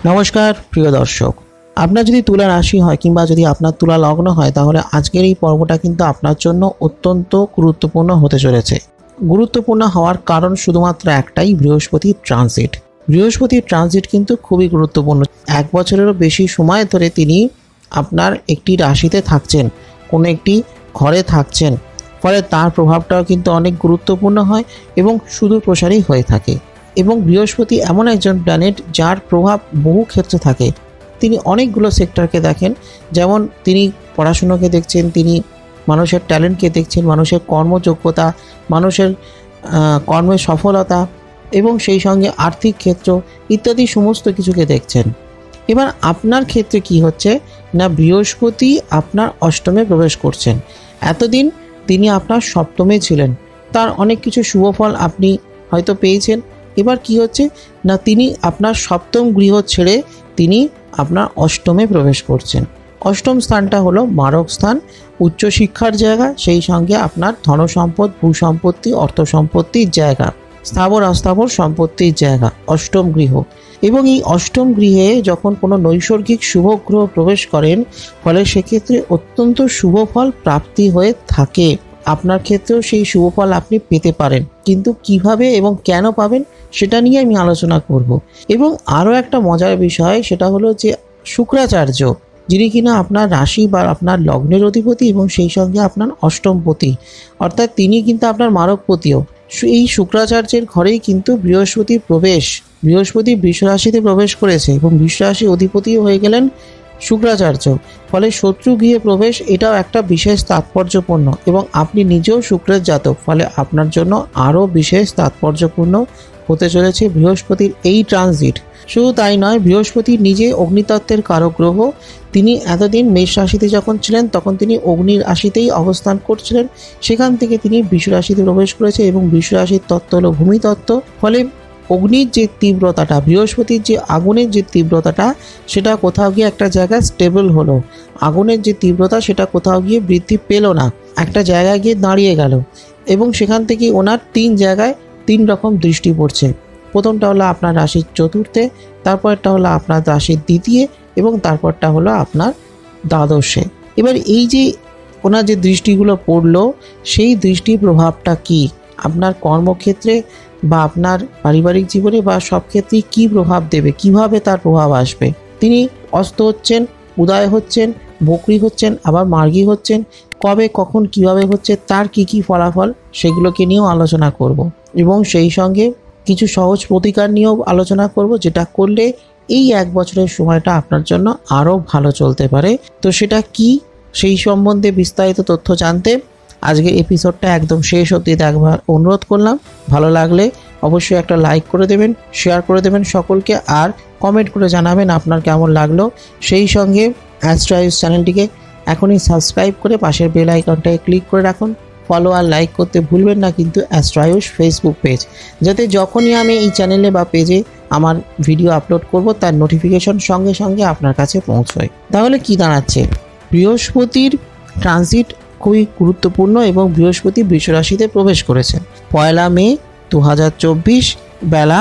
নমস্কার প্রিয় দর্শক, আপনার যদি তুলা রাশি হয় কিংবা যদি আপনার তুলা লগ্ন হয় তাহলে আজকের এই পর্বটা কিন্তু আপনার জন্য অত্যন্ত গুরুত্বপূর্ণ হতে চলেছে। গুরুত্বপূর্ণ হওয়ার কারণ শুধুমাত্র একটাই, বৃহস্পতির ট্রানজিট। বৃহস্পতির ট্রানজিট কিন্তু খুবই গুরুত্বপূর্ণ। 1 বছরেরও বেশি সময় ধরে তিনি আপনার একটি রাশিতে থাকছেন, কোনো একটি ঘরে থাকছেন, ফলে তার প্রভাবটাও কিন্তু অনেক গুরুত্বপূর্ণ হয় এবং সুদূর প্রসারী হয়ে থাকে। এবং বৃহস্পতি এমন একজন প্ল্যানেট যার প্রভাব বহু ক্ষেত্রে থাকে। তিনি অনেকগুলো সেক্টরকে দেখেন, যেমন তিনি পড়াশুনোকে দেখছেন, তিনি মানুষের ট্যালেন্টকে দেখছেন, মানুষের কর্মযোগ্যতা, মানুষের কর্মের সফলতা এবং সেই সঙ্গে আর্থিক ক্ষেত্র ইত্যাদি সমস্ত কিছুকে দেখছেন। এবার আপনার ক্ষেত্রে কি হচ্ছে না, বৃহস্পতি আপনার অষ্টমে প্রবেশ করছেন। এতদিন তিনি আপনার সপ্তমে ছিলেন, তার অনেক কিছু শুভ ফল আপনি হয়তো পেয়েছেন। এবার কি হচ্ছে না, তিনি আপনার সপ্তম গৃহ ছেড়ে তিনি আপনার অষ্টমে প্রবেশ করছেন। অষ্টম স্থানটা হলো মারক স্থান, উচ্চশিক্ষার জায়গা, সেই সঙ্গে আপনার ধনসম্পদ, ভূসম্পত্তি, অর্থ সম্পত্তির জায়গা, স্থাবর অস্থাবর সম্পত্তির জায়গা, অষ্টম গৃহ। এবং এই অষ্টম গৃহে যখন কোনো নৈসর্গিক শুভ গ্রহ প্রবেশ করেন, ফলে সেক্ষেত্রে অত্যন্ত শুভ ফল প্রাপ্তি হয়ে থাকে। আপনার ক্ষেত্রেও সেই শুভ ফল আপনি পেতে পারেন, কিন্তু কিভাবে এবং কেন পাবেন সেটা নিয়ে আমি আলোচনা করব। এবং আরও একটা মজার বিষয়, সেটা হলো যে শুক্রাচার্য, যিনি কিনা আপনার রাশি বা আপনার লগ্নের অধিপতি এবং সেই সঙ্গে আপনার অষ্টমপতি, অর্থাৎ তিনি কিন্তু আপনার মারকপতিও। এই শুক্রাচার্যের ঘরেই কিন্তু বৃহস্পতির প্রবেশ। বৃহস্পতি বৃষ রাশিতে প্রবেশ করেছে এবং বৃষ রাশির অধিপতিও হয়ে গেলেন শুক্রাচার্য। ফলে শত্রু গৃহে প্রবেশ এটাও একটা বিশেষ তাৎপর্যপূর্ণ, এবং আপনি নিজেও শুক্রের জাতক, ফলে আপনার জন্য আরও বিশেষ তাৎপর্যপূর্ণ হতে চলেছে বৃহস্পতির এই ট্রানজিট। শুধু তাই নয়, বৃহস্পতি নিজে অগ্নিতত্ত্বের কারক গ্রহ। তিনি এতদিন মেষ রাশিতে যখন ছিলেন তখন তিনি অগ্নির রাশিতেই অবস্থান করছিলেন, সেখান থেকে তিনি বৃষ রাশিতে প্রবেশ করেছে এবং বৃষ রাশির তত্ত্ব হলো ভূমিতত্ত্ব। ফলে অগ্নির যে তীব্রতাটা, বৃহস্পতির যে আগুনের যে তীব্রতাটা, সেটা কোথাও গিয়ে একটা জায়গায় স্টেবল হলো। আগুনের যে তীব্রতা সেটা কোথাও গিয়ে বৃদ্ধি পেল না, একটা জায়গায় গিয়ে দাঁড়িয়ে গেল। এবং সেখান থেকে ওনার 3 জায়গায় 3 রকম দৃষ্টি পড়ছে। প্রথমটা হলো আপনার রাশির চতুর্থে, তারপরটা হলো আপনার রাশির দ্বিতীয় এবং তারপরটা হলো আপনার দ্বাদশে। এবার এই যে ওনার যে দৃষ্টিগুলো পড়লো, সেই দৃষ্টির প্রভাবটা কি আপনার কর্মক্ষেত্রে বা আপনার পারিবারিক জীবনে বা সব ক্ষেত্রেই কী প্রভাব দেবে, কিভাবে তার প্রভাব আসবে। তিনি অস্ত হচ্ছেন, উদয় হচ্ছেন, বকরি হচ্ছেন, আবার মার্গী হচ্ছেন, কবে কখন কিভাবে হচ্ছে, তার কি কি ফলাফল, সেগুলোকে নিয়েও আলোচনা করব। এবং সেই সঙ্গে কিছু সহজ প্রতিকার নিয়েও আলোচনা করব, যেটা করলে এই 1 বছরের সময়টা আপনার জন্য আরও ভালো চলতে পারে। তো সেটা কি, সেই সম্বন্ধে বিস্তারিত তথ্য জানতে আজকের এপিসোডটা একদম শেষ অবধি দেখবার অনুরোধ করলাম। ভালো লাগলে অবশ্যই একটা লাইক করে দেবেন, শেয়ার করে দেবেন সকলকে, আর কমেন্ট করে জানাবেন আপনার কেমন লাগলো। সেই সঙ্গে অ্যাস্ট্রো-আয়ুষ চ্যানেলটিকে এখনই সাবস্ক্রাইব করে পাশের বেল আইকনটায় ক্লিক করে রাখুন। ফলো আর লাইক করতে ভুলবেন না কিন্তু অ্যাস্ট্রো-আয়ুষ ফেসবুক পেজ, যাতে যখনই আমি এই চ্যানেলে বা পেজে আমার ভিডিও আপলোড করব তার নোটিফিকেশন সঙ্গে সঙ্গে আপনার কাছে পৌঁছয়। তাহলে কি দাঁড়াচ্ছে, বৃহস্পতির ট্রানজিট খুবই গুরুত্বপূর্ণ এবং বৃহস্পতি বৃষ রাশিতে প্রবেশ করেছেন 1 মে 2024 বেলা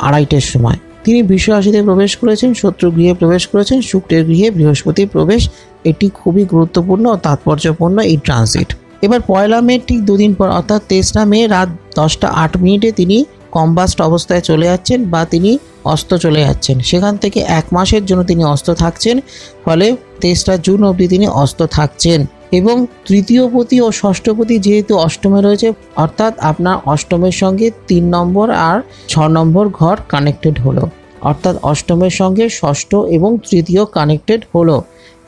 2:30টার সময়। তিনি বৃষ রাশিতে প্রবেশ করেছেন, শত্রু গৃহে প্রবেশ করেছেন, শুক্রের গৃহে বৃহস্পতির প্রবেশ। এটি খুবই গুরুত্বপূর্ণ ও তাৎপর্যপূর্ণ এই ট্রানজিট। এবার 1 মে ঠিক 2 দিন পর অর্থাৎ 23 মে রাত 10:08 তিনি কম্বাস্ট অবস্থায় চলে যাচ্ছেন বা তিনি অস্ত চলে যাচ্ছেন। সেখান থেকে 1 মাসের জন্য তিনি অস্ত থাকছেন, ফলে 23 জুন অবধি তিনি অস্ত থাকছেন। এবং তৃতীয়পতি ও ষষ্ঠপতি যেহেতু অষ্টমে রয়েছে, অর্থাৎ আপনার অষ্টমের সঙ্গে 3 নম্বর আর 6 নম্বর ঘর কানেক্টেড হলো, অর্থাৎ অষ্টমের সঙ্গে ষষ্ঠ এবং তৃতীয় কানেক্টেড হলো।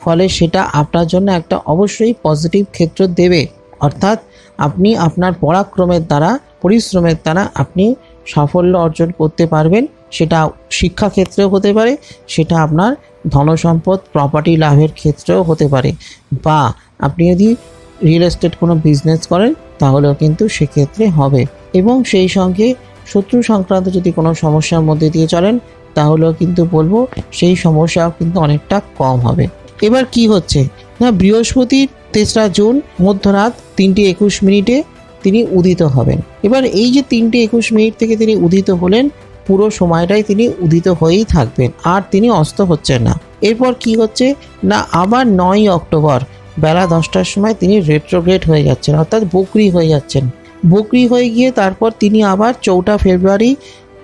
ফলে সেটা আপনার জন্য একটা অবশ্যই পজিটিভ ক্ষেত্র দেবে, অর্থাৎ আপনি আপনার পরাক্রমের দ্বারা, পরিশ্রমের দ্বারা আপনি সাফল্য অর্জন করতে পারবেন। সেটা শিক্ষাক্ষেত্রেও হতে পারে, সেটা আপনার ধনসম্পদ প্রপার্টি লাভের ক্ষেত্রেও হতে পারে, বা আপনি যদি রিয়েল এস্টেট কোনো বিজনেস করেন তাহলেও কিন্তু সেক্ষেত্রে হবে। এবং সেই সঙ্গে শত্রু সংক্রান্ত যদি কোনো সমস্যার মধ্যে দিয়ে চলেন তাহলেও কিন্তু বলবো সেই সমস্যাও কিন্তু অনেকটা কম হবে। এবার কি হচ্ছে না, বৃহস্পতির 3 জুন মধ্যরাত 3:21 তিনি উদিত হবেন। এবার এই যে 3:21 থেকে তিনি উদিত হলেন, পুরো সময়টাই তিনি উদিত হয়েই থাকবেন, আর তিনি অস্ত হচ্ছেন না। এরপর কি হচ্ছে না, আবার 9ই অক্টোবর বেলা 10টার সময় তিনি রেট্রোগ্রেড হয়ে যাচ্ছেন, অর্থাৎ বক্রি হয়ে যাচ্ছেন। বক্রি হয়ে গিয়ে তারপর তিনি আবার 4 ফেব্রুয়ারি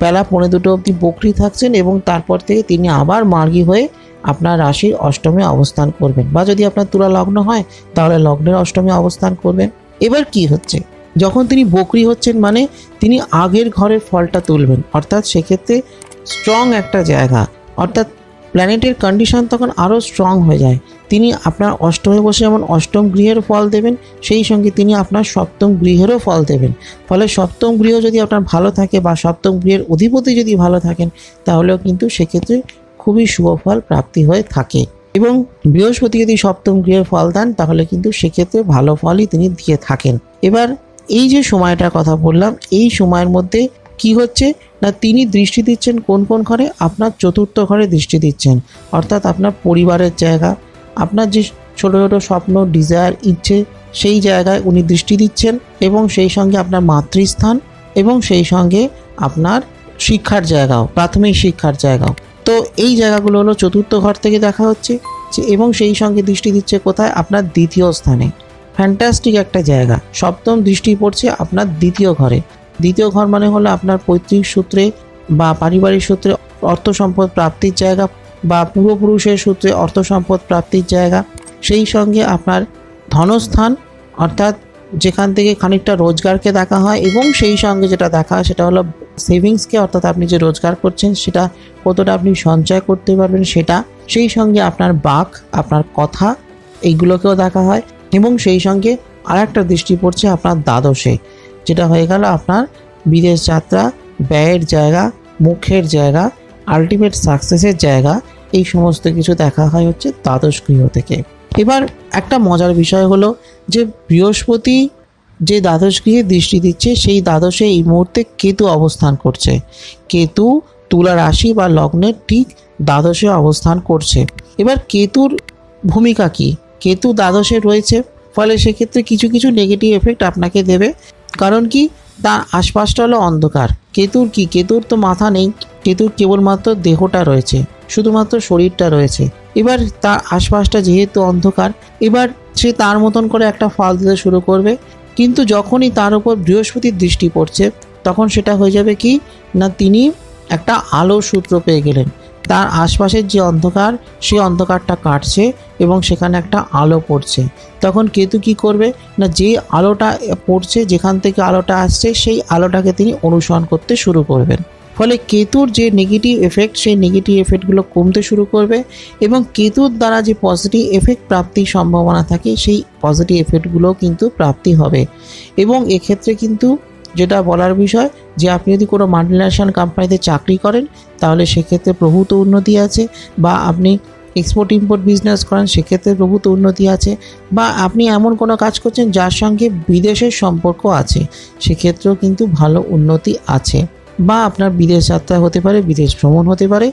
বেলা 2:15 অবধি বক্রি থাকছেন, এবং তারপর থেকে তিনি আবার মার্গী হয়ে আপনার রাশির অষ্টমে অবস্থান করবেন, বা যদি আপনার তুলা লগ্ন হয় তাহলে লগ্নের অষ্টমে অবস্থান করবেন। এবার কি হচ্ছে, যখন তিনি বক্রি হচ্ছেন মানে তিনি আগের ঘরের ফলটা তুলবেন, অর্থাৎ সেক্ষেত্রে স্ট্রং একটা জায়গা, অর্থাৎ প্ল্যানেটের কন্ডিশন তখন আরও স্ট্রং হয়ে যায়। তিনি আপনার অষ্টমে বসে যেমন অষ্টম গৃহের ফল দেবেন, সেই সঙ্গে তিনি আপনার সপ্তম গৃহেরও ফল দেবেন। ফলে সপ্তম গৃহ যদি আপনার ভালো থাকে বা সপ্তম গৃহের অধিপতি যদি ভালো থাকেন, তাহলেও কিন্তু সেক্ষেত্রে খুবই শুভ ফল প্রাপ্তি হয়ে থাকে। এবং বৃহস্পতি যদি সপ্তম গৃহের ফল দেন, তাহলে কিন্তু সেক্ষেত্রে ভালো ফলই তিনি দিয়ে থাকেন। এবার এই যে সময়টার কথা বললাম, এই সময়ের মধ্যে কি হচ্ছে না, তিনি দৃষ্টি দিচ্ছেন কোন কোন ঘরে, আপনার চতুর্থ ঘরে দৃষ্টি দিচ্ছেন, অর্থাৎ আপনার পরিবারের জায়গা, আপনার যে ছোটো ছোটো স্বপ্ন, ডিজায়ার, ইচ্ছে, সেই জায়গায় উনি দৃষ্টি দিচ্ছেন, এবং সেই সঙ্গে আপনার মাতৃস্থান, এবং সেই সঙ্গে আপনার শিক্ষার জায়গাও, প্রাথমিক শিক্ষার জায়গাও। তো এই জায়গাগুলো হলো চতুর্থ ঘর থেকে দেখা হচ্ছে, এবং সেই সঙ্গে দৃষ্টি দিচ্ছে কোথায়, আপনার দ্বিতীয় স্থানে। ফ্যান্টাস্টিক একটা জায়গা। সপ্তম দৃষ্টি পড়ছে আপনার দ্বিতীয় ঘরে। দ্বিতীয় ঘর মানে হলো আপনার পৈতৃক সূত্রে বা পারিবারিক সূত্রে অর্থ সম্পদ প্রাপ্তির জায়গা, বা পূর্বপুরুষের সূত্রে অর্থ সম্পদ প্রাপ্তির জায়গা। সেই সঙ্গে আপনার ধনস্থান, অর্থাৎ যেখান থেকে খানিকটা রোজগারকে দেখা হয়, এবং সেই সঙ্গে যেটা দেখা হয় সেটা হলো সেভিংসকে, অর্থাৎ আপনি যে রোজগার করছেন সেটা কতটা আপনি সঞ্চয় করতে পারবেন সেটা। সেই সঙ্গে আপনার বাক, আপনার কথা, এইগুলোকেও দেখা হয়। এবং সেই সঙ্গে আরেকটা দৃষ্টি পড়ছে আপনার দ্বাদশে, যেটা হয়ে গেল আপনার বিদেশ যাত্রা, ব্যয়ের জায়গা, মুখের জায়গা, আলটিমেট সাকসেসের জায়গা। এই সমস্ত কিছু দেখা হয় হচ্ছে দ্বাদশ গৃহ থেকে। এবার একটা মজার বিষয় হলো যে বৃহস্পতি যে দ্বাদশ গৃহে দৃষ্টি দিচ্ছে, সেই দ্বাদশে এই মুহূর্তে কেতু অবস্থান করছে। কেতু তুলা রাশি বা লগ্নের ঠিক দ্বাদশে অবস্থান করছে। এবার কেতুর ভূমিকা কি, কেতু দ্বাদশে রয়েছে, ফলে সেক্ষেত্রে কিছু কিছু নেগেটিভ এফেক্ট আপনাকে দেবে। কারণ কি, তার আশপাশটা হলো অন্ধকার। কেতুর কি, কেতুর তো মাথা নেই, কেতুর কেবলমাত্র দেহটা রয়েছে, শুধুমাত্র শরীরটা রয়েছে। এবার তার আশপাশটা যেহেতু অন্ধকার, এবার সে তার মতন করে একটা ফল দিতে শুরু করবে। কিন্তু যখনই তার উপর বৃহস্পতির দৃষ্টি পড়ছে, তখন সেটা হয়ে যাবে কি না, তিনি একটা আলোর সূত্র পেয়ে গেলেন। তার আশপাশের যে অন্ধকার, সেই অন্ধকারটা কাটছে এবং সেখানে একটা আলো পড়ছে। তখন কেতু কি করবে না, যে আলোটা পড়ছে, যেখান থেকে আলোটা আসছে, সেই আলোটাকে তিনি অনুসরণ করতে শুরু করবেন। ফলে কেতুর যে নেগেটিভ এফেক্ট, সেই নেগেটিভ এফেক্টগুলো কমতে শুরু করবে, এবং কেতুর দ্বারা যে পজিটিভ এফেক্ট প্রাপ্তির সম্ভাবনা থাকে, সেই পজিটিভ এফেক্টগুলো কিন্তু প্রাপ্তি হবে। এবং এক্ষেত্রে কিন্তু যেটা বলার বিষয়, যে আপনি যদি কোনো মাল্টিন্যাশনাল কোম্পানিতে চাকরি করেন, তাহলে সেক্ষেত্রে প্রভূত উন্নতি আছে, বা আপনি এক্সপোর্ট ইম্পোর্ট বিজনেস করেন, সেক্ষেত্রে প্রভূত উন্নতি আছে, বা আপনি এমন কোনো কাজ করছেন যার সঙ্গে বিদেশের সম্পর্ক আছে, সেক্ষেত্রেও কিন্তু ভালো উন্নতি আছে, বা আপনার বিদেশ যাত্রা হতে পারে, বিদেশ ভ্রমণ হতে পারে,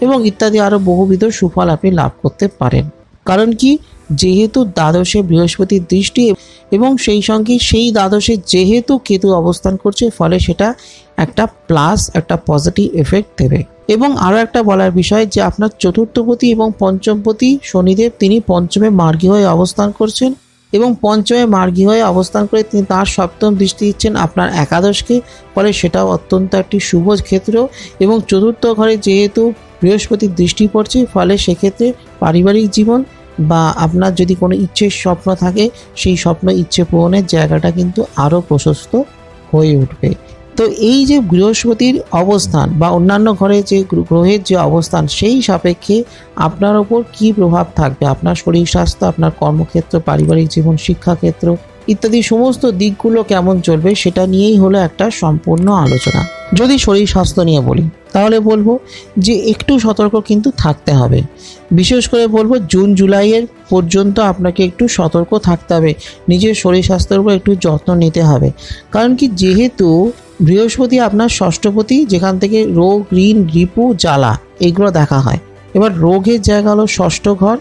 এবং ইত্যাদি আরও বহুবিধ সুফল আপনি লাভ করতে পারেন। কারণ কি, যেহেতু দ্বাদশে বৃহস্পতির দৃষ্টি, এবং সেই সঙ্গে সেই দ্বাদশে যেহেতু কেতু অবস্থান করছে, ফলে সেটা একটা প্লাস, একটা পজিটিভ এফেক্ট দেবে। এবং আরও একটা বলার বিষয়, যে আপনার চতুর্থপতি এবং পঞ্চমপতি শনিদেব, তিনি পঞ্চমে মার্গী হয়ে অবস্থান করছেন, এবং পঞ্চমে মার্গী হয়ে অবস্থান করে তিনি তার সপ্তম দৃষ্টি দিচ্ছেন আপনার একাদশকে। ফলে সেটাও অত্যন্ত একটি শুভ ক্ষেত্র। এবং চতুর্থ ঘরে যেহেতু বৃহস্পতির দৃষ্টি পড়ছে, ফলে সেক্ষেত্রে পারিবারিক জীবন বা আপনার যদি কোনো ইচ্ছের স্বপ্ন থাকে, সেই স্বপ্ন ইচ্ছে পূরণের জায়গাটা কিন্তু আরও প্রশস্ত হয়ে উঠবে। তো এই যে বৃহস্পতির অবস্থান বা অন্যান্য ঘরে যে গ্রহের যে অবস্থান, সেই সাপেক্ষে আপনার ওপর কী প্রভাব থাকবে, আপনার শরীর স্বাস্থ্য, আপনার কর্মক্ষেত্র, পারিবারিক জীবন, শিক্ষাক্ষেত্র ইত্যাদি সমস্ত দিকগুলো কেমন চলবে, সেটা নিয়েই হলো একটা সম্পূর্ণ আলোচনা। যদি শরীর স্বাস্থ্য নিয়ে বলি, তাহলে বলবো যে একটু সতর্ক কিন্তু থাকতে হবে। বিশেষ করে বলবো জুন জুলাইয়ের পর্যন্ত আপনাকে একটু সতর্ক থাকতে হবে, নিজের শরীর স্বাস্থ্যের উপর একটু যত্ন নিতে হবে। কারণ কি, যেহেতু বৃহস্পতি আপনার ষষ্ঠপতি, যেখান থেকে রোগ, ঋণ, রিপু, জ্বালা এগুলো দেখা হয়। এবার রোগের জায়গা হলো ষষ্ঠ ঘর,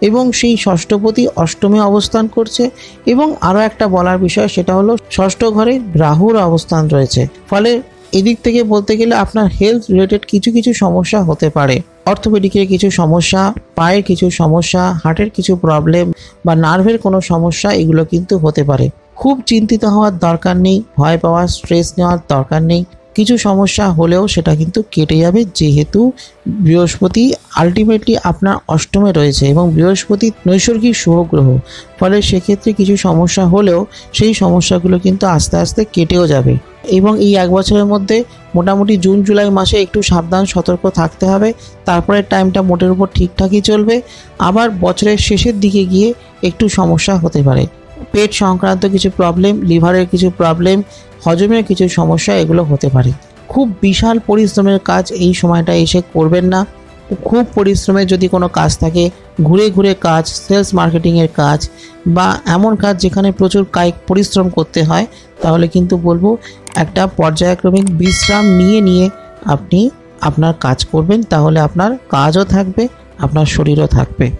এবং সেই ষষ্ঠপতি অষ্টমে অবস্থান করছে। এবং আরও একটা বলার বিষয়, সেটা হলো ষষ্ঠ ঘরে রাহুর অবস্থান রয়েছে। ফলে এদিক থেকে বলতে গেলে আপনার হেলথ রিলেটেড কিছু কিছু সমস্যা হতে পারে। অর্থোপেডিকের কিছু সমস্যা, পায়ের কিছু সমস্যা, হার্টের কিছু প্রবলেম বা নার্ভের কোনো সমস্যা, এগুলো কিন্তু হতে পারে। খুব চিন্তিত হওয়ার দরকার নেই, ভয় পাওয়ার, স্ট্রেস নেওয়ার দরকার নেই। কিছু সমস্যা হলেও সেটা কিন্তু কেটে যাবে, যেহেতু বৃহস্পতি আলটিমেটলি আপনার অষ্টমে রয়েছে এবং বৃহস্পতি নৈসর্গিক শুভ গ্রহ। ফলে সেক্ষেত্রে কিছু সমস্যা হলেও সেই সমস্যাগুলো কিন্তু আস্তে আস্তে কেটেও যাবে। এবং এই এক বছরের মধ্যে মোটামুটি জুন জুলাই মাসে একটু সাবধান সতর্ক থাকতে হবে। তারপরে টাইমটা মোটের উপর ঠিকঠাকই চলবে। আবার বছরের শেষের দিকে গিয়ে একটু সমস্যা হতে পারে। পেট সংক্রান্ত কিছু প্রবলেম, লিভারের কিছু প্রবলেম, হজমের কিছু সমস্যা, এগুলো হতে পারে। খুব বিশাল পরিশ্রমের কাজ এই সময়টা এসে করবেন না। খুব পরিশ্রমের যদি কোনো কাজ থাকে, ঘুরে ঘুরে কাজ, সেলস মার্কেটিংয়ের কাজ বা এমন কাজ যেখানে প্রচুর কায়িক পরিশ্রম করতে হয়, তাহলে কিন্তু বলবো একটা পর্যায়ক্রমিক বিশ্রাম নিয়ে নিয়ে আপনি আপনার কাজ করবেন। তাহলে আপনার কাজও থাকবে, আপনার শরীরও থাকবে।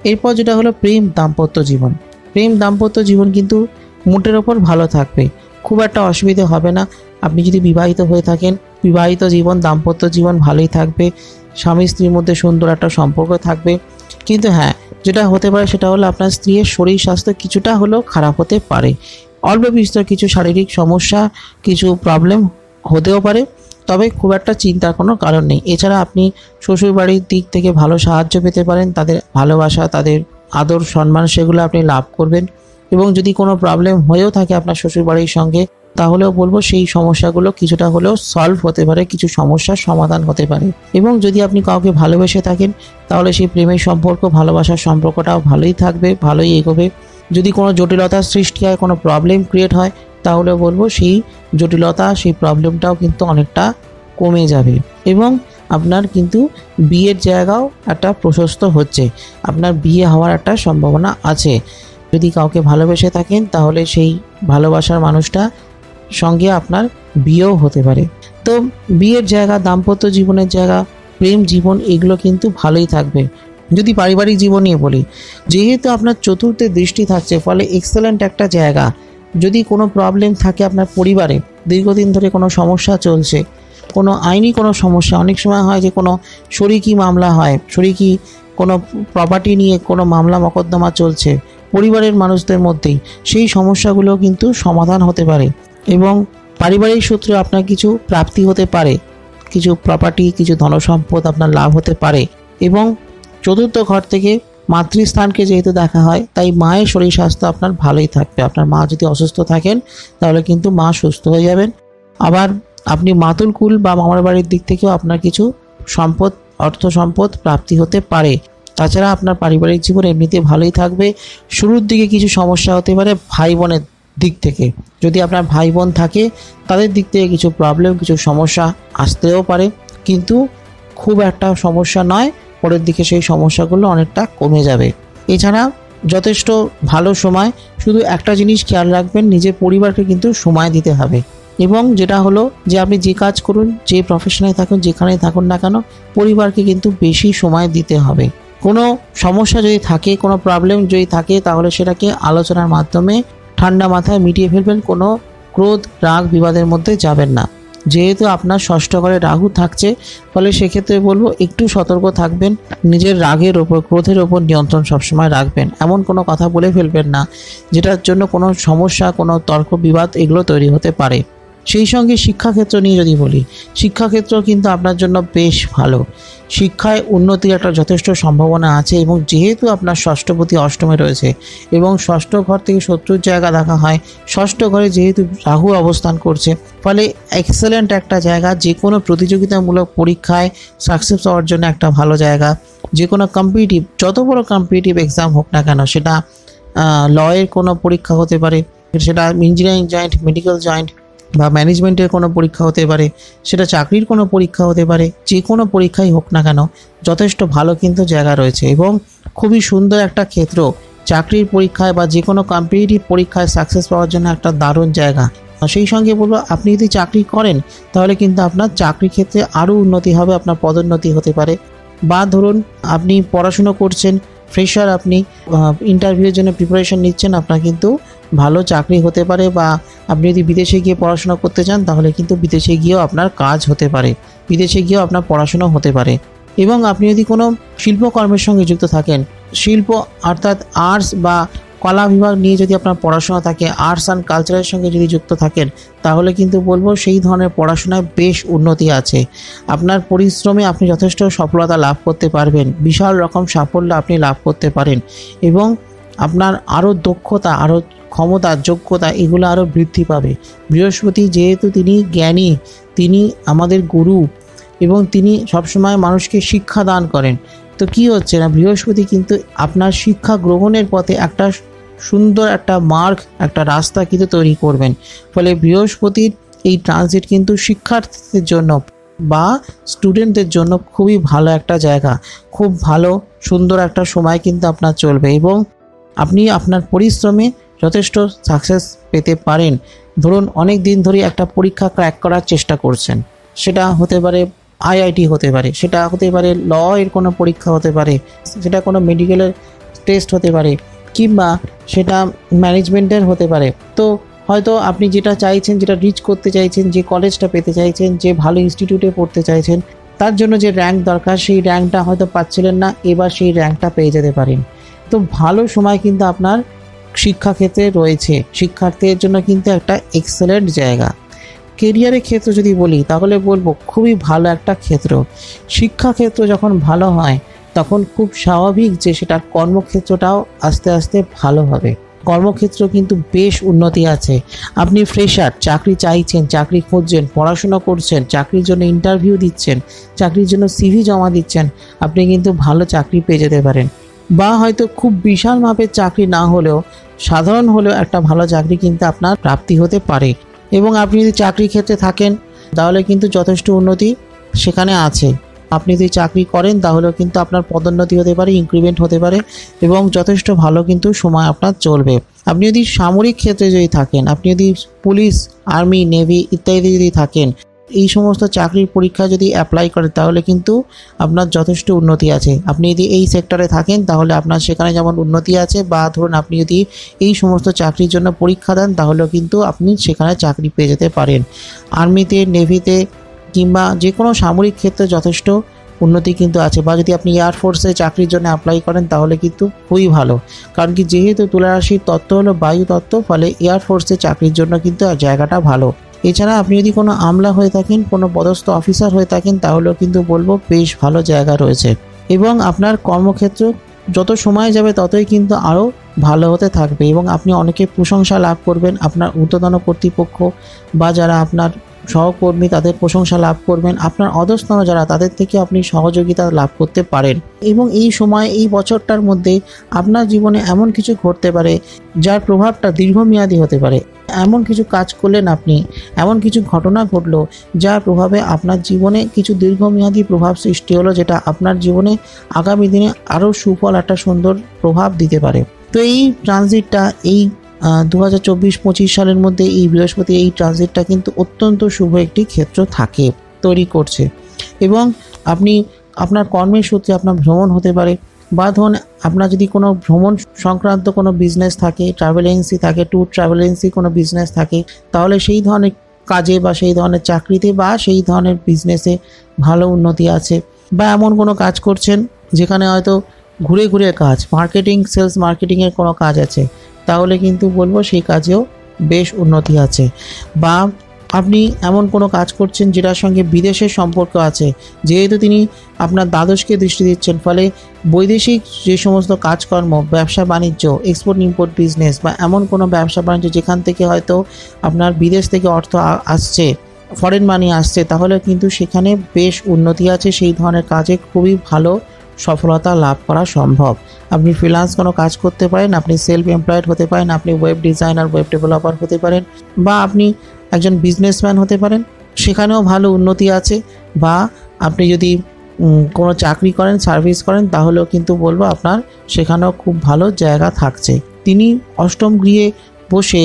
এরপর যেটা হলো প্রেম দাম্পত্য জীবন। প্রেম দাম্পত্য জীবন কিন্তু মোটের ওপর ভালো থাকবে, খুব একটা অসুবিধে হবে না। আপনি যদি বিবাহিত হয়ে থাকেন, বিবাহিত জীবন, দাম্পত্য জীবন ভালোই থাকবে। স্বামী স্ত্রীর মধ্যে সুন্দর একটা সম্পর্ক থাকবে। কিন্তু হ্যাঁ, যেটা হতে পারে সেটা হলো আপনার স্ত্রীর শরীর স্বাস্থ্য কিছুটা হলেও খারাপ হতে পারে। অল্প বিস্তর কিছু শারীরিক সমস্যা, কিছু প্রবলেম হতেও পারে, তবে খুব একটা চিন্তার কোনো কারণ নেই। এছাড়া আপনি শ্বশুরবাড়ির দিক থেকে ভালো সাহায্য পেতে পারেন, তাদের ভালোবাসা, তাদের আদর সম্মান, সেগুলো আপনি লাভ করবেন। এবং যদি কোনো প্রবলেম হয়েও থাকে আপনার শ্বশুরবাড়ির সঙ্গে, তাহলেও বলবো সেই সমস্যাগুলো কিছুটা হলেও সলভ হতে পারে, কিছু সমস্যার সমাধান হতে পারে। এবং যদি আপনি কাউকে ভালোবেসে থাকেন, তাহলে সেই প্রেমের সম্পর্ক, ভালোবাসার সম্পর্কটাও ভালোই থাকবে, ভালোই এগোবে। যদি কোনো জটিলতার সৃষ্টি হয়, কোনো প্রবলেম ক্রিয়েট হয়, তাহলে বলবো সেই জটিলতা, সেই প্রবলেমটাও কিন্তু অনেকটা কমে যাবে। এবং আপনার কিন্তু বিয়ের জায়গাও একটা প্রশস্ত হচ্ছে, আপনার বিয়ে হওয়ার একটা সম্ভাবনা আছে। যদি কাউকে ভালোবেসে থাকেন, তাহলে সেই ভালোবাসার মানুষটা সঙ্গে আপনার বিয়েও হতে পারে। তো বিয়ের জায়গা, দাম্পত্য জীবনের জায়গা, প্রেম জীবন, এগুলো কিন্তু ভালোই থাকবে। যদি পারিবারিক জীবন নিয়ে বলি, যেহেতু আপনার চতুর্থে দৃষ্টি থাকছে, ফলে এক্সেলেন্ট একটা জায়গা। যদি কোনো প্রবলেম থাকে আপনার পরিবারে, দীর্ঘদিন ধরে কোনো সমস্যা চলছে, কোনো আইনি কোনো সমস্যা, অনেক সময় হয় যে কোনো শরিকি মামলা হয়, শরিকি কোনো প্রপার্টি নিয়ে কোনো মামলা মকদ্দমা চলছে পরিবারের মানুষদের মধ্যেই, সেই সমস্যাগুলো কিন্তু সমাধান হতে পারে। এবং পারিবারিক সূত্রে আপনার কিছু প্রাপ্তি হতে পারে, কিছু প্রপার্টি, কিছু ধনসম্পদ আপনার লাভ হতে পারে। এবং চতুর্থ ঘর থেকে মাতৃস্থানকে যেহেতু দেখা হয়, তাই মায়ের শরীর স্বাস্থ্য আপনার ভালোই থাকবে। আপনার মা যদি অসুস্থ থাকেন, তাহলে কিন্তু মা সুস্থ হয়ে যাবেন। আবার আপনি মাতুল কুল বা মামার বাড়ির দিক থেকেও আপনার কিছু সম্পদ, অর্থ সম্পদ প্রাপ্তি হতে পারে। তাছাড়া আপনার পারিবারিক জীবন এমনিতে ভালোই থাকবে। শুরুর দিকে কিছু সমস্যা হতে পারে ভাই বোনের দিক থেকে। যদি আপনার ভাই বোন থাকে, তাদের দিক থেকে কিছু প্রবলেম, কিছু সমস্যা আসতেও পারে, কিন্তু খুব একটা সমস্যা নয়। পরের দিকে সেই সমস্যাগুলো অনেকটা কমে যাবে। এছাড়া যথেষ্ট ভালো সময়। শুধু একটা জিনিস খেয়াল রাখবেন, নিজের পরিবারকে কিন্তু সময় দিতে হবে। এবং যেটা হলো যে আপনি যে কাজ করুন, যে প্রফেশনে থাকুন, যেখানেই থাকুন না কেন, পরিবারকে কিন্তু বেশি সময় দিতে হবে। কোনো সমস্যা যদি থাকে, কোনো প্রবলেম যদি থাকে, তাহলে সেটাকে আলোচনার মাধ্যমে ঠান্ডা মাথায় মিটিয়ে ফেলবেন। কোনো ক্রোধ, রাগ, বিবাদের মধ্যে যাবেন না। যেহেতু আপনার ষষ্ঠ ঘরে রাহু থাকছে, ফলে সেক্ষেত্রে বলবো একটু সতর্ক থাকবেন। নিজের রাগের ওপর, ক্রোধের ওপর নিয়ন্ত্রণ সবসময় রাখবেন। এমন কোনো কথা বলে ফেলবেন না যেটার জন্য কোনো সমস্যা, কোনো তর্ক বিবাদ এগুলো তৈরি হতে পারে। সেই সঙ্গে শিক্ষাক্ষেত্র নিয়ে যদি বলি, শিক্ষাক্ষেত্র কিন্তু আপনার জন্য বেশ ভালো। শিক্ষায় উন্নতির একটা যথেষ্ট সম্ভাবনা আছে। এবং যেহেতু আপনার ষষ্ঠপতি অষ্টমে রয়েছে এবং ষষ্ঠ ঘর থেকে শত্রুর জায়গা দেখা হয়, ষষ্ঠ ঘরে যেহেতু রাহু অবস্থান করছে, ফলে এক্সেলেন্ট একটা জায়গা। যে কোনো প্রতিযোগিতামূলক পরীক্ষায় সাকসেস হওয়ার জন্য একটা ভালো জায়গা। যে কোনো কম্পিটিটিভ, যত বড় কম্পিটিটিভ এক্সাম হোক না কেন, সেটা লয়ের কোনো পরীক্ষা হতে পারে, সেটা ইঞ্জিনিয়ারিং জয়েন্ট, মেডিকেল জয়েন্ট বা ম্যানেজমেন্টের কোনো পরীক্ষা হতে পারে, সেটা চাকরির কোনো পরীক্ষা হতে পারে। যে কোনো পরীক্ষাই হোক না কেন, যথেষ্ট ভালো কিন্তু জায়গা রয়েছে এবং খুবই সুন্দর একটা ক্ষেত্র। চাকরির পরীক্ষায় বা যে কোনো কম্পিটিটিভ পরীক্ষায় সাকসেস পাওয়ার জন্য একটা দারুণ জায়গা। সেই সঙ্গে বলবো, আপনি যদি চাকরি করেন, তাহলে কিন্তু আপনার চাকরি ক্ষেত্রে আরও উন্নতি হবে, আপনার পদোন্নতি হতে পারে। বা ধরুন আপনি পড়াশুনো করছেন, ফ্রেশার, আপনি ইন্টারভিউয়ের জন্য প্রিপারেশন নিচ্ছেন, আপনার কিন্তু ভালো চাকরি হতে পারে, বা আপনি যদি বিদেশে গিয়ে পড়াশোনা করতে চান তাহলে কিন্তু বিদেশে গিয়েও আপনার কাজ হতে পারে, বিদেশে গিয়েও আপনার পড়াশোনা হতে পারে। এবং আপনি যদি কোনো শিল্পকর্মের সঙ্গে যুক্ত থাকেন, শিল্প অর্থাৎ আর্টস বা কলা বিভাগ নিয়ে যদি আপনার পড়াশোনা থাকে, আর্টস অ্যান্ড কালচারের সঙ্গে যদি যুক্ত থাকেন, তাহলে কিন্তু বলবো সেই ধরনের পড়াশোনায় বেশ উন্নতি আছে। আপনার পরিশ্রমে আপনি যথেষ্ট সফলতা লাভ করতে পারবেন, বিশাল রকম সাফল্য আপনি লাভ করতে পারেন, এবং আপনার আরও দক্ষতা, আরও ক্ষমতা, যোগ্যতা এগুলো আরও বৃদ্ধি পাবে। বৃহস্পতি যেহেতু তিনি জ্ঞানী, তিনি আমাদের গুরু, এবং তিনি সবসময় মানুষকে শিক্ষা দান করেন। তো কি হচ্ছে না, বৃহস্পতি কিন্তু আপনার শিক্ষা গ্রহণের পথে একটা সুন্দর একটা মার্গ, একটা রাস্তা কিন্তু তৈরি করবেন। ফলে বৃহস্পতির এই ট্রানজিট কিন্তু শিক্ষার্থীদের জন্য বা স্টুডেন্টদের জন্য খুবই ভালো একটা জায়গা, খুব ভালো সুন্দর একটা সময় কিন্তু আপনার চলবে, এবং আপনি আপনার পরিশ্রমে যথেষ্ট সাকসেস পেতে পারেন। ধরুন অনেক দিন ধরে একটা পরীক্ষা ক্র্যাক করার চেষ্টা করছেন, সেটা হতে পারে আইআইটি হতে পারে, সেটা হতে পারে ল এর কোনো পরীক্ষা হতে পারে, সেটা কোনো মেডিকেলের টেস্ট হতে পারে, কিংবা সেটা ম্যানেজমেন্টের হতে পারে। তো হয়তো আপনি যেটা চাইছেন, যেটা রিচ করতে চাইছেন, যে কলেজটা পেতে চাইছেন, যে ভালো ইনস্টিটিউটে পড়তে চাইছেন, তার জন্য যে র্যাঙ্ক দরকার সেই র্যাঙ্কটা হয়তো পাচ্ছিলেন না, এবার সেই র্যাঙ্কটা পেয়ে যেতে পারেন। তো ভালো সময় কিন্তু আপনার শিক্ষাক্ষেত্রে রয়েছে, শিক্ষার্থীদের জন্য কিন্তু একটা এক্সেলেন্ট জায়গা। কেরিয়ারের ক্ষেত্র যদি বলি তাহলে বলবো খুবই ভালো একটা ক্ষেত্র। শিক্ষাক্ষেত্র যখন ভালো হয় তখন খুব স্বাভাবিক যে সেটার কর্মক্ষেত্রটাও আস্তে আস্তে ভালো হবে। কর্মক্ষেত্র কিন্তু বেশ উন্নতি আছে। আপনি ফ্রেশার, চাকরি চাইছেন, চাকরি খুঁজছেন, পড়াশোনা করছেন, চাকরির জন্য ইন্টারভিউ দিচ্ছেন, চাকরির জন্য সিভি জমা দিচ্ছেন, আপনি কিন্তু ভালো চাকরি পেয়ে যেতে পারেন। বা হয়তো খুব বিশাল মাপের চাকরি না হলেও সাধারণ হলেও একটা ভালো চাকরি কিন্তু আপনার প্রাপ্তি হতে পারে। এবং আপনি যদি চাকরির ক্ষেত্রে থাকেন তাহলে কিন্তু যথেষ্ট উন্নতি সেখানে আছে। আপনি যদি চাকরি করেন তাহলেও কিন্তু আপনার পদোন্নতি হতে পারে, ইনক্রিমেন্ট হতে পারে, এবং যথেষ্ট ভালো কিন্তু সময় আপনার চলবে। আপনি যদি সামরিক ক্ষেত্রে যদি থাকেন, আপনি যদি পুলিশ, আর্মি, নেভি ইত্যাদি যদি থাকেন, এই সমস্ত চাকরির পরীক্ষা যদি অ্যাপ্লাই করেন তাহলে কিন্তু আপনার যথেষ্ট উন্নতি আছে। আপনি যদি এই সেক্টরে থাকেন তাহলে আপনার সেখানে যেমন উন্নতি আছে, বা ধরুন আপনি যদি এই সমস্ত চাকরির জন্য পরীক্ষা দেন তাহলেও কিন্তু আপনি সেখানে চাকরি পেয়ে যেতে পারেন। আর্মিতে, নেভিতে কিংবা যে কোনো সামরিক ক্ষেত্রে যথেষ্ট উন্নতি কিন্তু আছে। বা যদি আপনি এয়ারফোর্সে চাকরির জন্য অ্যাপ্লাই করেন তাহলে কিন্তু খুবই ভালো, কারণ কি যেহেতু তুলা রাশির তত্ত্ব হলো বায়ু তত্ত্ব, ফলে এয়ারফোর্সে চাকরির জন্য কিন্তু জায়গাটা ভালো। এছাড়া আপনি যদি কোনো আমলা হয়ে থাকেন, কোনো পদস্থ অফিসার হয়ে থাকেন তাহলেও কিন্তু বলবো বেশ ভালো জায়গা রয়েছে। এবং আপনার কর্মক্ষেত্র যত সময় যাবে ততই কিন্তু আরও ভালো হতে থাকবে, এবং আপনি অনেকের প্রশংসা লাভ করবেন। আপনার ঊর্ধ্বতন কর্তৃপক্ষ বা যারা আপনার সহকর্মী তাদের প্রশংসা লাভ করবেন, আপনার অধস্তন যারা তাদের থেকে আপনি সহযোগিতা লাভ করতে পারেন। এবং এই সময়, এই বছরটার মধ্যে আপনার জীবনে এমন কিছু ঘটতে পারে যার প্রভাবটা দীর্ঘমেয়াদী হতে পারে। এমন কিছু কাজ করলেন আপনি, এমন কিছু ঘটনা ঘটলো যার প্রভাবে আপনার জীবনে কিছু দীর্ঘমেয়াদী প্রভাব সৃষ্টি হলো, যেটা আপনার জীবনে আগামী দিনে আরও সুফল, একটা সুন্দর প্রভাব দিতে পারে। তো এই ট্রানজিটটা, এই 2024-25 সালের মধ্যে এই বৃহস্পতি এই ট্রানজিটটা কিন্তু অত্যন্ত শুভ একটি ক্ষেত্র থাকে, তৈরি করছে। এবং আপনি আপনার কর্মের সূত্রে আপনার ভ্রমণ হতে পারে, বা ধরুন আপনার যদি কোনো ভ্রমণ সংক্রান্ত কোনো বিজনেস থাকে, ট্রাভেল এজেন্সি থাকে, ট্যুর ট্রাভেল এজেন্সি কোনো বিজনেস থাকে, তাহলে সেই ধরনের কাজে বা সেই ধরনের চাকরিতে বা সেই ধরনের বিজনেসে ভালো উন্নতি আছে। বা এমন কোনো কাজ করছেন যেখানে হয়তো ঘুরে ঘুরে কাজ, মার্কেটিং, সেলস মার্কেটিংয়ের কোনো কাজ আছে, তাহলে কিন্তু বলবো সেই কাজেও বেশ উন্নতি আছে। বা আপনি এমন কোনো কাজ করছেন যেটার সঙ্গে বিদেশের সম্পর্ক আছে, যেহেতু তিনি আপনার দ্বাদশকে দৃষ্টি দিচ্ছেন, ফলে বৈদেশিক যে সমস্ত কাজকর্ম, ব্যবসা বাণিজ্য, এক্সপোর্ট ইম্পোর্ট বিজনেস, বা এমন কোনো ব্যবসা বাণিজ্য যেখান থেকে হয়তো আপনার বিদেশ থেকে অর্থ আসছে, ফরেন মানি আসছে, তাহলে কিন্তু সেখানে বেশ উন্নতি আছে। সেই ধরনের কাজে খুবই ভালো সফলতা লাভ করা সম্ভব। আপনি ফ্রিল্যান্স কোনো কাজ করতে পারেন, আপনি সেলফ এমপ্লয়েড হতে পারেন, আপনি ওয়েব ডিজাইনার, ওয়েব ডেভেলপার হতে পারেন, বা আপনি একজন বিজনেসম্যান হতে পারেন, সেখানেও ভালো উন্নতি আছে। বা আপনি যদি কোনো চাকরি করেন, সার্ভিস করেন, তাহলেও কিন্তু বলবো আপনার সেখানেও খুব ভালো জায়গা থাকছে। তিনি অষ্টম গৃহে বসে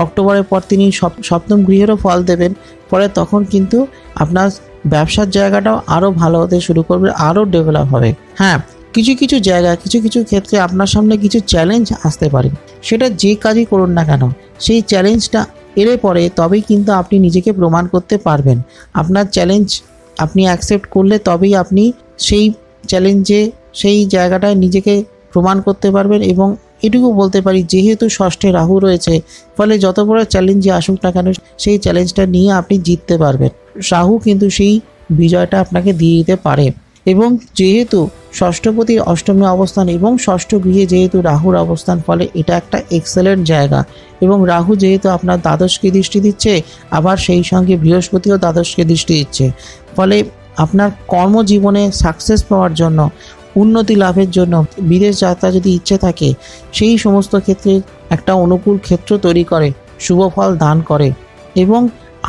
অক্টোবরের পর তিনি সপ্তম গৃহেরও ফল দেবেন, পরে তখন কিন্তু আপনার ব্যবসার জায়গাটাও আরও ভালো হতে শুরু করবে, আরও ডেভেলপ হবে। হ্যাঁ, কিছু কিছু জায়গা কিছু কিছু ক্ষেত্রে আপনার সামনে কিছু চ্যালেঞ্জ আসতে পারে, সেটা যে কাজই করুন না কেন সেই চ্যালেঞ্জটা এলে পরে তবেই কিন্তু আপনি নিজেকে প্রমাণ করতে পারবেন। আপনার চ্যালেঞ্জ আপনি অ্যাকসেপ্ট করলে তবেই আপনি সেই চ্যালেঞ্জে সেই জায়গাটায় নিজেকে প্রমাণ করতে পারবেন। এবং এটুকু বলতে পারি, যেহেতু ষষ্ঠে রাহু রয়েছে, ফলে যত বড় চ্যালেঞ্জে আসুক না কেন সেই চ্যালেঞ্জটা নিয়ে আপনি জিততে পারবেন। রাহু কিন্তু সেই বিজয়টা আপনাকে দিয়ে দিতে পারে। এবং যেহেতু ষষ্ঠপতির অষ্টমী অবস্থান এবং ষষ্ঠ গৃহে যেহেতু রাহুর অবস্থান, ফলে এটা একটা এক্সেলেন্ট জায়গা। এবং রাহু যেহেতু আপনার দ্বাদশকে দৃষ্টি দিচ্ছে, আবার সেই সঙ্গে বৃহস্পতিও দ্বাদশকে দৃষ্টি দিচ্ছে, ফলে আপনার কর্মজীবনে সাকসেস পাওয়ার জন্য, উন্নতি লাভের জন্য, বিদেশ যাত্রা যদি ইচ্ছে থাকে, সেই সমস্ত ক্ষেত্রে একটা অনুকূল ক্ষেত্র তৈরি করে, শুভ ফল দান করে। এবং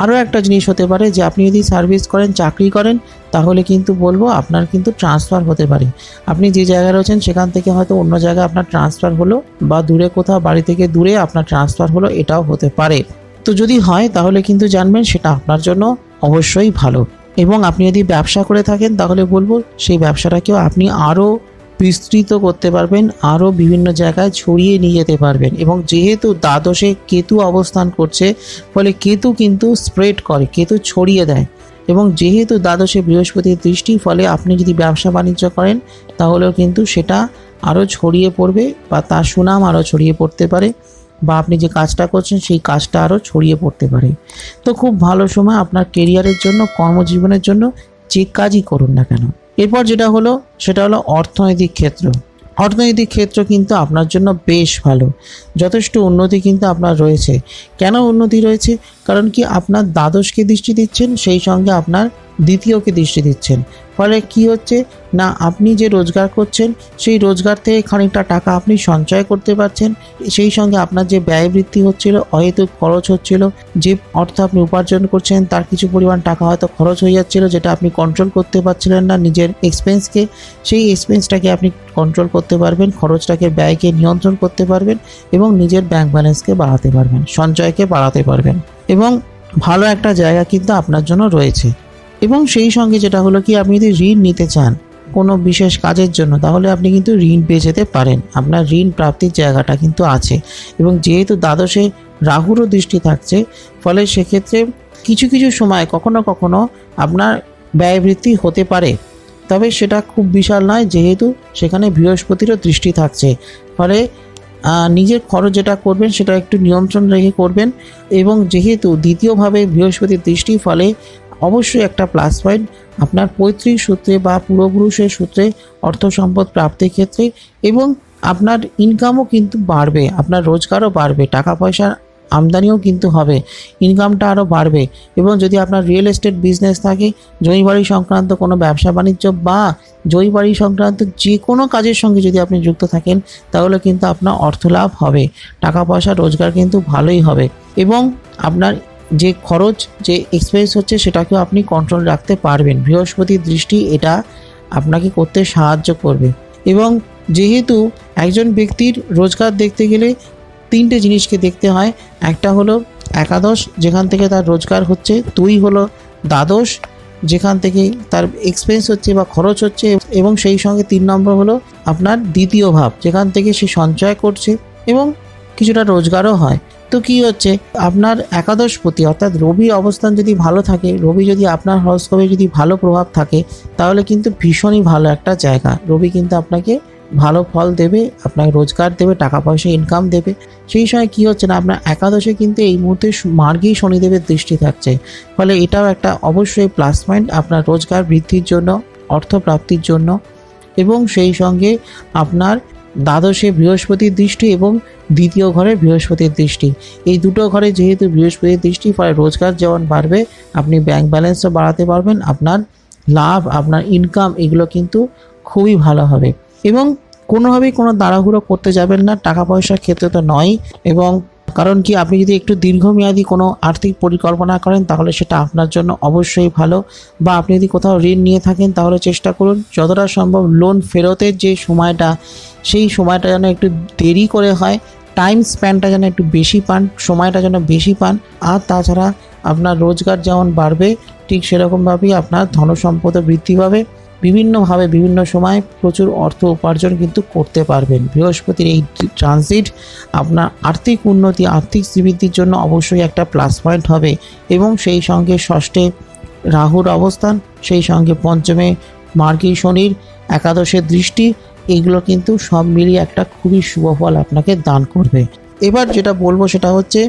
আরও একটা জিনিস হতে পারে যে আপনি যদি সার্ভিস করেন, চাকরি করেন, তাহলে কিন্তু বলবো আপনার কিন্তু ট্রান্সফার হতে পারে। আপনি যে জায়গায় রয়েছেন সেখান থেকে হয়তো অন্য জায়গায় আপনার ট্রান্সফার হলো, বা দূরে কোথাও বাড়ি থেকে দূরে আপনার ট্রান্সফার হলো, এটাও হতে পারে। তো যদি হয় তাহলে কিন্তু জানবেন সেটা আপনার জন্য অবশ্যই ভালো। এবং আপনি যদি ব্যবসা করে থাকেন তাহলে বলবো সেই ব্যবসাটাকেও আপনি আরও বিস্তৃত করতে পারবেন, আরও বিভিন্ন জায়গায় ছড়িয়ে নিয়ে যেতে পারবেন। এবং যেহেতু দ্বাদশে কেতু অবস্থান করছে, ফলে কেতু কিন্তু স্প্রেড করে, কেতু ছড়িয়ে দেয়। এবং যেহেতু দ্বাদশে বৃহস্পতির দৃষ্টি, ফলে আপনি যদি ব্যবসা বাণিজ্য করেন তাহলেও কিন্তু সেটা আরও ছড়িয়ে পড়বে, বা তার সুনাম আরও ছড়িয়ে পড়তে পারে, বা আপনি যে কাজটা করছেন সেই কাজটা আরও ছড়িয়ে পড়তে পারে। তো খুব ভালো সময় আপনার কেরিয়ারের জন্য, কর্মজীবনের জন্য, যে কাজই করুন না কেন। এরপর যেটা হলো সেটা হলো অর্থনৈতিক ক্ষেত্র। অর্থনৈতিক ক্ষেত্র কিন্তু আপনার জন্য বেশ ভালো, যথেষ্ট উন্নতি কিন্তু আপনার রয়েছে। কেন উন্নতি রয়েছে? কারণ কি আপনার দ্বাদশকে দৃষ্টি দিচ্ছেন, সেই সঙ্গে আপনার দ্বিতীয়কে দৃষ্টি দিচ্ছেন। ফলে কি হচ্ছে না, আপনি যে রোজগার করছেন সেই রোজগার থেকে খানিকটা টাকা আপনি সঞ্চয় করতে পারছেন। সেই সঙ্গে আপনার যে ব্যয় বৃদ্ধি হচ্ছিল, অহেতুক খরচ হচ্ছিল, যে অর্থ আপনি উপার্জন করছেন তার কিছু পরিমাণ টাকা হয়তো খরচ হয়ে যাচ্ছিল, যেটা আপনি কন্ট্রোল করতে পারছিলেন না নিজের এক্সপেন্সকে, সেই এক্সপেন্সটাকে আপনি কন্ট্রোল করতে পারবেন, খরচটাকে, ব্যয়কে নিয়ন্ত্রণ করতে পারবেন, এবং নিজের ব্যাংক ব্যালেন্সকে বাড়াতে পারবেন, সঞ্চয়কে বাড়াতে পারবেন। এবং ভালো একটা জায়গা কিন্তু আপনার জন্য রয়েছে। এবং সেই সঙ্গে যেটা হলো কি, আপনি যদি ঋণ নিতে চান কোনো বিশেষ কাজের জন্য, তাহলে আপনি কিন্তু ঋণ পেয়ে যেতে পারেন, আপনার ঋণ প্রাপ্তির জায়গাটা কিন্তু আছে। এবং যেহেতু দ্বাদশে রাহুরও দৃষ্টি থাকছে, ফলে সেক্ষেত্রে কিছু কিছু সময় কখনো কখনো আপনার ব্যয় বৃদ্ধি হতে পারে, তবে সেটা খুব বিশাল নয়, যেহেতু সেখানে বৃহস্পতিরও দৃষ্টি থাকছে। ফলে নিজের খরচ যেটা করবেন সেটা একটু নিয়ন্ত্রণ রেখে করবেন। এবং যেহেতু দ্বিতীয়ভাবে বৃহস্পতির দৃষ্টি, ফলে অবশ্যই একটা প্লাস পয়েন্ট আপনার পৈতৃক সূত্রে বা পূর্বপুরুষের সূত্রে অর্থ সম্পদ প্রাপ্তির ক্ষেত্রে। এবং আপনার ইনকামও কিন্তু বাড়বে, আপনার রোজগারও বাড়বে, টাকা পয়সার আমদানিও কিন্তু হবে, ইনকামটা আরও বাড়বে। এবং যদি আপনার রিয়েল এস্টেট বিজনেস থাকে, জমি বাড়ি সংক্রান্ত কোনো ব্যবসা বাণিজ্য বা জমি বাড়ি সংক্রান্ত যে কোনো কাজের সঙ্গে যদি আপনি যুক্ত থাকেন, তাহলে কিন্তু আপনার অর্থ লাভ হবে, টাকা পয়সা রোজগার কিন্তু ভালোই হবে। এবং আপনার যে খরচ, যে এক্সপেন্স হচ্ছে, সেটাকেও আপনি কন্ট্রোল রাখতে পারবেন। বৃহস্পতির দৃষ্টি এটা আপনাকে করতে সাহায্য করবে। এবং যেহেতু একজন ব্যক্তির রোজগার দেখতে গেলে তিনটে জিনিসকে দেখতে হয়, একটা হলো একাদশ, যেখান থেকে তার রোজগার হচ্ছে, দুই হলো দ্বাদশ, যেখান থেকে তার এক্সপেন্স হচ্ছে বা খরচ হচ্ছে, এবং সেই সঙ্গে 3 নম্বর হলো আপনার দ্বিতীয় ভাব, যেখান থেকে সে সঞ্চয় করছে এবং কিছুটা রোজগারও হয়। তো কি হচ্ছে, আপনার একাদশপতি অর্থাৎ রবির অবস্থান যদি ভালো থাকে, রবি যদি আপনার হরস্কোপে যদি ভালো প্রভাব থাকে, তাহলে কিন্তু ভীষণই ভালো একটা জায়গা। রবি কিন্তু আপনাকে ভালো ফল দেবে, আপনাকে রোজগার দেবে, টাকা পয়সা ইনকাম দেবে। সেই সময় কি হচ্ছে না, আপনার একাদশে কিন্তু এই মুহূর্তে মার্গেই শনিদেবের দৃষ্টি থাকছে, ফলে এটাও একটা অবশ্যই প্লাস পয়েন্ট আপনার রোজগার বৃদ্ধির জন্য, অর্থ প্রাপ্তির জন্য। এবং সেই সঙ্গে আপনার দ্বাদশে বৃহস্পতির দৃষ্টি এবং দ্বিতীয় ঘরে বৃহস্পতির দৃষ্টি, এই দুটো ঘরে যেহেতু বৃহস্পতির দৃষ্টি, ফলে রোজগার যেমন বাড়বে, আপনি ব্যাংক ব্যালেন্সও বাড়াতে পারবেন, আপনার লাভ, আপনার ইনকাম, এগুলো কিন্তু খুবই ভালো হবে। এবং কোনোভাবেই কোনো তাড়াহুড়ো করতে যাবেন না, টাকা পয়সার ক্ষেত্রে তো নয়। এবং কারণ কি, আপনি যদি একটু দীর্ঘমেয়াদী কোনো আর্থিক পরিকল্পনা করেন, তাহলে সেটা আপনার জন্য অবশ্যই ভালো। বা আপনি যদি কোথাও ঋণ নিয়ে থাকেন, তাহলে চেষ্টা করুন যতটা সম্ভব লোন ফেরতের যে সময়টা, সেই সময়টা যেন একটু দেরি করে হয়, টাইম স্প্যানটা যেন একটু বেশি পান, সময়টা যেন বেশি পান। আর তাছাড়া আপনার রোজগার যেমন বাড়বে, ঠিক সেরকমভাবেই আপনার ধনসম্পদও বৃদ্ধি পাবে। বিভিন্নভাবে বিভিন্ন সময় প্রচুর অর্থ উপার্জন কিন্তু করতে পারবেন। বৃহস্পতির এই ট্রানজিট আপনার আর্থিক উন্নতি, আর্থিক শ্রীবৃদ্ধির জন্য অবশ্যই একটা প্লাস পয়েন্ট হবে। এবং সেই সঙ্গে ষষ্ঠে রাহুর অবস্থান, সেই সঙ্গে পঞ্চমে মার্গী শনির একাদশের দৃষ্টি, এগুলো কিন্তু সব মিলিয়ে একটা খুবই শুভ ফল আপনাকে দান করবে। এবার যেটা বলবো সেটা হচ্ছে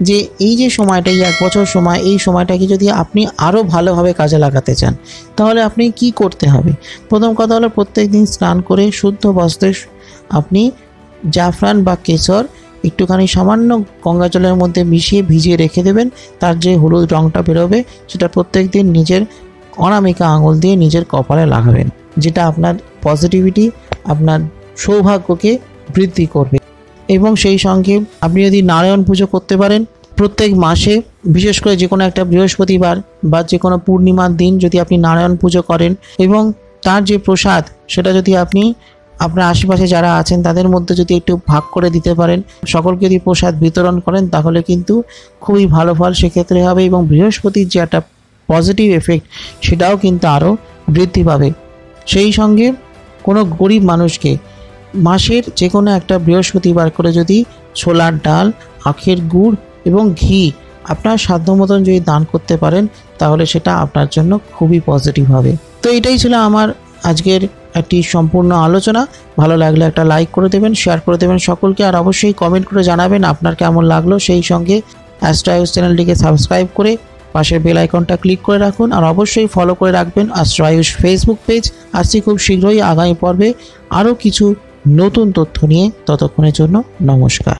যে এই যে সময়টা, এই 1 বছর সময়, এই সময়টাকে যদি আপনি আরও ভালোভাবে কাজে লাগাতে চান তাহলে আপনি কি করতে হবে? প্রথম কথা হলো প্রত্যেক দিন স্নান করে শুদ্ধ বস্ত্রে আপনি জাফরান বা কেশর একটুখানি সামান্য গঙ্গা জলের মধ্যে মিশিয়ে ভিজিয়ে রেখে দেবেন। তার যে হলুদ রঙটা বেরোবে সেটা প্রত্যেক দিন নিজের অনামিকা আঙুল দিয়ে নিজের কপালে লাগাবেন, যেটা আপনার পজিটিভিটি, আপনার সৌভাগ্যকে বৃদ্ধি করবে। এবং সেই সঙ্গে আপনি যদি নারায়ণ পুজো করতে পারেন প্রত্যেক মাসে, বিশেষ করে যে কোনো একটা বৃহস্পতিবার বা যে কোনো পূর্ণিমার দিন যদি আপনি নারায়ণ পুজো করেন এবং তার যে প্রসাদ সেটা যদি আপনি আপনার আশেপাশে যারা আছেন তাদের মধ্যে যদি একটু ভাগ করে দিতে পারেন, সকলকে যদি প্রসাদ বিতরণ করেন তাহলে কিন্তু খুবই ভালো ফল সেক্ষেত্রে হবে। এবং বৃহস্পতির যে একটা পজিটিভ এফেক্ট সেটাও কিন্তু আরও বৃদ্ধি পাবে। সেই সঙ্গে কোনো গরিব মানুষকে মাসের যে কোনো একটা বৃহস্পতিবার করে যদি ছোলার ডাল, আখের গুড় এবং ঘি আপনার সাধ্য মতন যদি দান করতে পারেন তাহলে সেটা আপনার জন্য খুবই পজিটিভ হবে। তো এটাই ছিল আমার আজকের একটি সম্পূর্ণ আলোচনা। ভালো লাগলে একটা লাইক করে দেবেন, শেয়ার করে দেবেন সকলকে, আর অবশ্যই কমেন্ট করে জানাবেন আপনার কেমন লাগলো। সেই সঙ্গে অ্যাস্ট্রো আয়ুষ চ্যানেলটিকে সাবস্ক্রাইব করে পাশের বেল আইকনটা ক্লিক করে রাখুন, আর অবশ্যই ফলো করে রাখবেন অ্যাস্ট্রো আয়ুষ ফেসবুক পেজ। আসছি খুব শীঘ্রই আগামী পর্বে আরও কিছু নতুন তথ্য নিয়ে। ততক্ষণের জন্য নমস্কার।